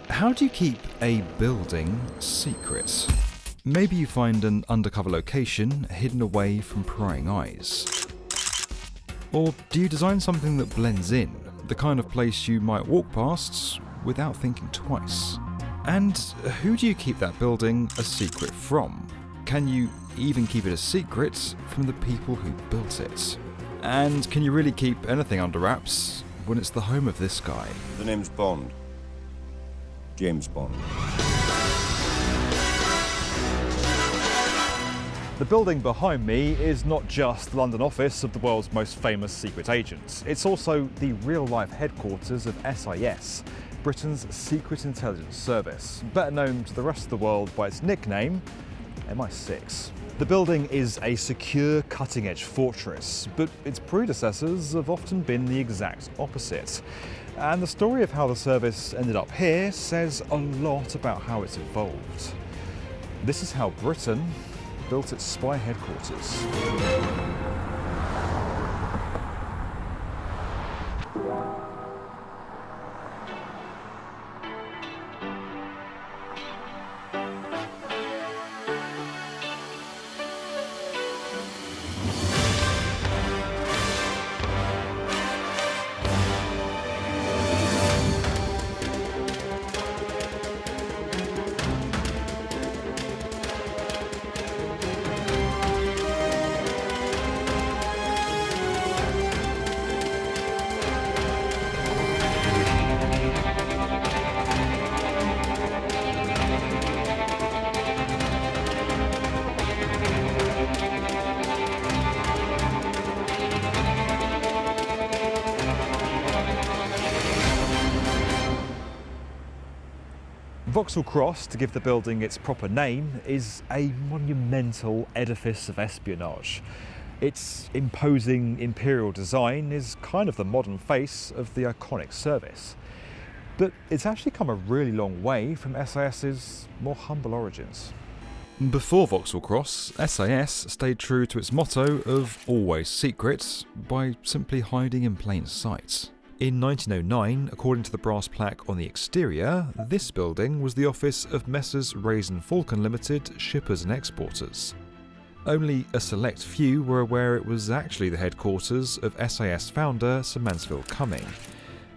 How do you keep a building secret? Maybe you find an undercover location hidden away from prying eyes. Or do you design something that blends in, the kind of place you might walk past without thinking twice? And who do you keep that building a secret from? Can you even keep it a secret from the people who built it? And can you really keep anything under wraps when it's the home of this guy? The name's Bond. James Bond. The building behind me is not just the London office of the world's most famous secret agents. It's also the real-life headquarters of SIS, Britain's secret intelligence service, better known to the rest of the world by its nickname, MI6. The building is a secure, cutting-edge fortress, but its predecessors have often been the exact opposite. And the story of how the service ended up here says a lot about how it's evolved. This is how Britain built its spy headquarters. Vauxhall Cross, to give the building its proper name, is a monumental edifice of espionage. Its imposing imperial design is kind of the modern face of the iconic service. But it's actually come a really long way from SIS's more humble origins. Before Vauxhall Cross, SIS stayed true to its motto of always secret by simply hiding in plain sight. In 1909, according to the brass plaque on the exterior, this building was the office of Messrs Raisin Falcon Limited, shippers and exporters. Only a select few were aware it was actually the headquarters of SIS founder Sir Mansfield Cumming.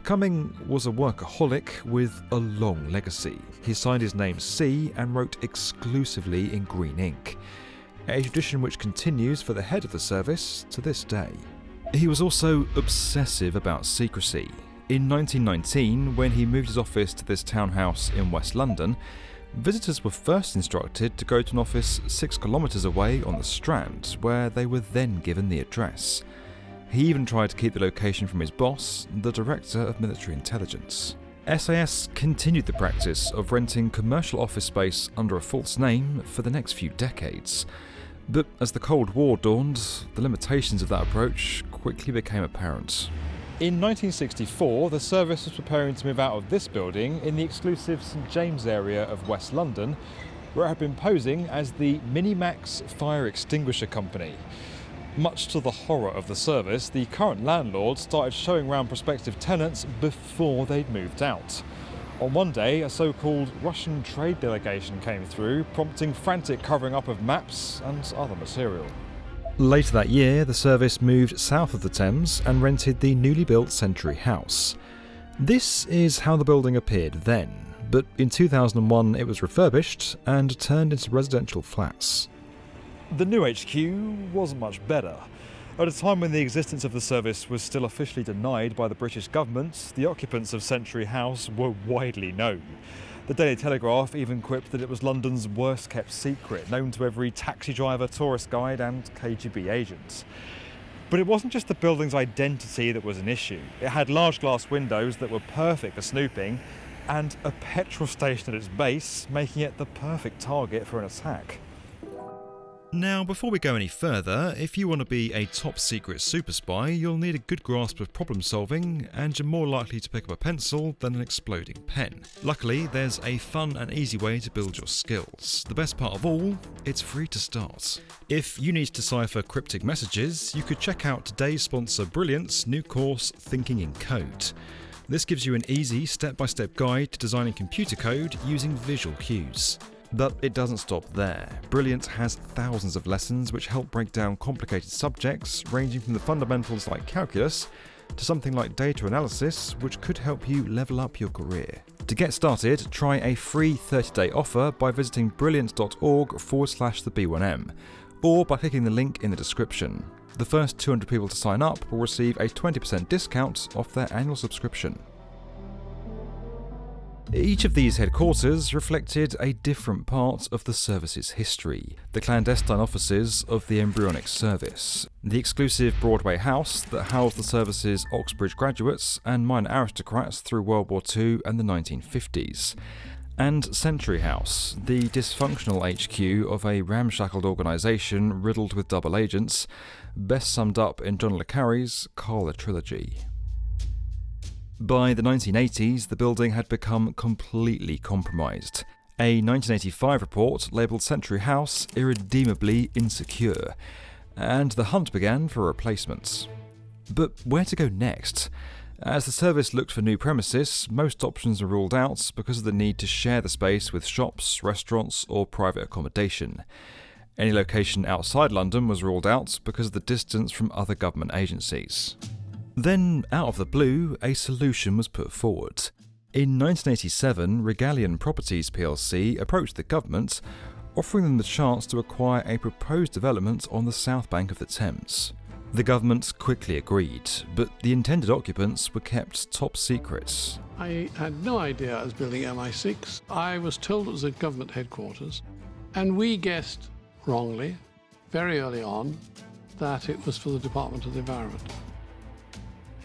Cumming was a workaholic with a long legacy. He signed his name C and wrote exclusively in green ink, a tradition which continues for the head of the service to this day. He was also obsessive about secrecy. In 1919, when he moved his office to this townhouse in West London, visitors were first instructed to go to an office 6 kilometres away on the Strand, where they were then given the address. He even tried to keep the location from his boss, the Director of Military Intelligence. SIS continued the practice of renting commercial office space under a false name for the next few decades. But as the Cold War dawned, the limitations of that approach quickly became apparent. In 1964, the service was preparing to move out of this building in the exclusive St James area of West London, where it had been posing as the Minimax Fire Extinguisher Company. Much to the horror of the service, the current landlord started showing around prospective tenants before they'd moved out. On one day, a so-called Russian trade delegation came through, prompting frantic covering up of maps and other material. Later that year, the service moved south of the Thames and rented the newly built Century House. This is how the building appeared then, but in 2001 it was refurbished and turned into residential flats. The new HQ wasn't much better. At a time when the existence of the service was still officially denied by the British government, the occupants of Century House were widely known. The Daily Telegraph even quipped that it was London's worst kept secret, known to every taxi driver, tourist guide and KGB agent. But it wasn't just the building's identity that was an issue. It had large glass windows that were perfect for snooping and a petrol station at its base, making it the perfect target for an attack. Now, before we go any further, if you want to be a top secret super spy, you'll need a good grasp of problem solving, and you're more likely to pick up a pencil than an exploding pen. Luckily, there's a fun and easy way to build your skills. The best part of all, it's free to start. If you need to decipher cryptic messages, you could check out today's sponsor Brilliant's new course, Thinking in Code. This gives you an easy step-by-step guide to designing computer code using visual cues. But it doesn't stop there. Brilliant has thousands of lessons which help break down complicated subjects, ranging from the fundamentals like calculus to something like data analysis, which could help you level up your career. To get started, try a free 30-day offer by visiting brilliant.org/the B1M, or by clicking the link in the description. The first 200 people to sign up will receive a 20% discount off their annual subscription. Each of these headquarters reflected a different part of the service's history. The clandestine offices of the embryonic service, the exclusive Broadway house that housed the service's Oxbridge graduates and minor aristocrats through World War II and the 1950s, and Century House, the dysfunctional HQ of a ramshackled organisation riddled with double agents, best summed up in John le Carré's Carla trilogy. By the 1980s, the building had become completely compromised. A 1985 report labelled Century House irredeemably insecure, and the hunt began for replacements. But where to go next? As the service looked for new premises, most options were ruled out because of the need to share the space with shops, restaurants, or private accommodation. Any location outside London was ruled out because of the distance from other government agencies. Then, out of the blue, a solution was put forward. In 1987, Regalian Properties plc approached the government, offering them the chance to acquire a proposed development on the south bank of the Thames. The government quickly agreed, but the intended occupants were kept top secret. I had no idea I was building MI6. I was told it was at government headquarters, and we guessed wrongly, very early on, that it was for the Department of the Environment.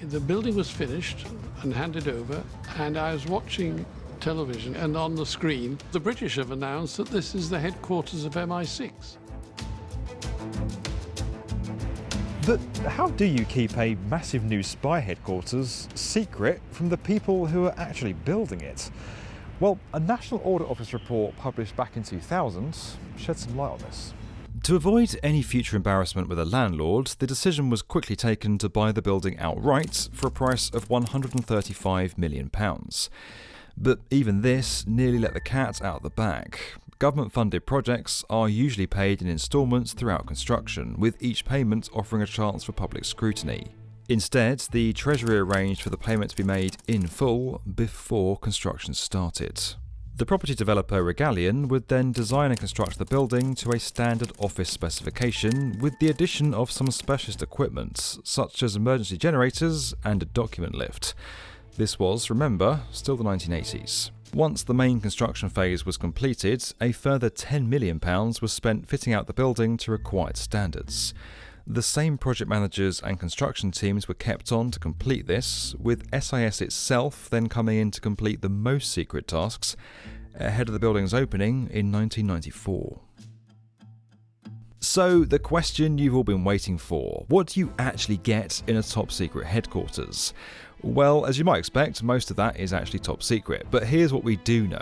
The building was finished and handed over, and I was watching television, and on the screen, the British have announced that this is the headquarters of MI6. But how do you keep a massive new spy headquarters secret from the people who are actually building it? Well, a National Audit Office report published back in 2000 shed some light on this. To avoid any future embarrassment with a landlord, the decision was quickly taken to buy the building outright for a price of £135 million. But even this nearly let the cat out of the bag. Government-funded projects are usually paid in instalments throughout construction, with each payment offering a chance for public scrutiny. Instead, the Treasury arranged for the payment to be made in full before construction started. The property developer Regalian would then design and construct the building to a standard office specification with the addition of some specialist equipment, such as emergency generators and a document lift. This was, remember, still the 1980s. Once the main construction phase was completed, a further £10 million was spent fitting out the building to required standards. The same project managers and construction teams were kept on to complete this, with SIS itself then coming in to complete the most secret tasks ahead of the building's opening in 1994. So, the question you've all been waiting for: what do you actually get in a top secret headquarters? Well, as you might expect, most of that is actually top secret, but here's what we do know.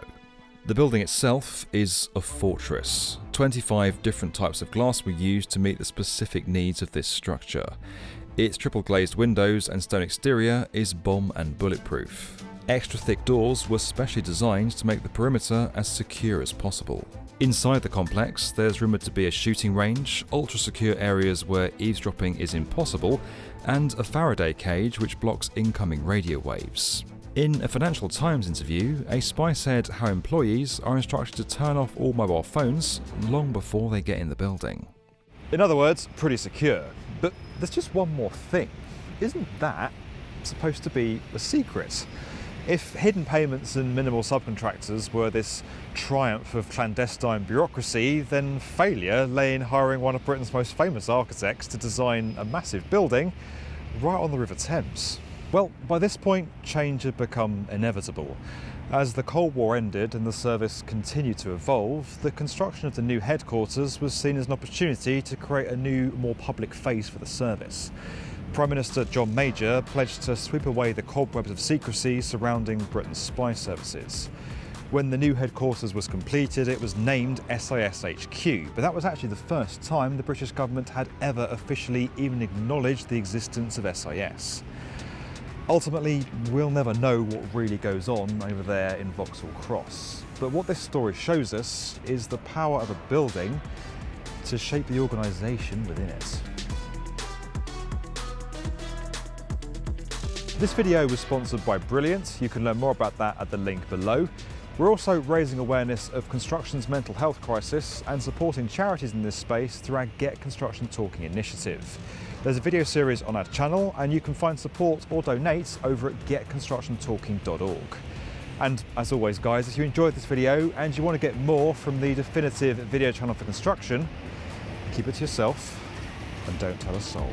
The building itself is a fortress. 25 different types of glass were used to meet the specific needs of this structure. Its triple glazed windows and stone exterior is bomb and bulletproof. Extra thick doors were specially designed to make the perimeter as secure as possible. Inside the complex, there's rumoured to be a shooting range, ultra-secure areas where eavesdropping is impossible, and a Faraday cage which blocks incoming radio waves. In a Financial Times interview, a spy said how employees are instructed to turn off all mobile phones long before they get in the building. In other words, pretty secure. But there's just one more thing. Isn't that supposed to be a secret? If hidden payments and minimal subcontractors were this triumph of clandestine bureaucracy, then failure lay in hiring one of Britain's most famous architects to design a massive building right on the River Thames. Well, by this point, change had become inevitable. As the Cold War ended and the service continued to evolve, the construction of the new headquarters was seen as an opportunity to create a new, more public face for the service. Prime Minister John Major pledged to sweep away the cobwebs of secrecy surrounding Britain's spy services. When the new headquarters was completed, it was named SIS HQ, but that was actually the first time the British government had ever officially even acknowledged the existence of SIS. Ultimately, we'll never know what really goes on over there in Vauxhall Cross. But what this story shows us is the power of a building to shape the organisation within it. This video was sponsored by Brilliant. You can learn more about that at the link below. We're also raising awareness of construction's mental health crisis and supporting charities in this space through our Get Construction Talking initiative. There's a video series on our channel, and you can find support or donate over at getconstructiontalking.org. And as always guys, if you enjoyed this video and you want to get more from the definitive video channel for construction, keep it to yourself and don't tell a soul.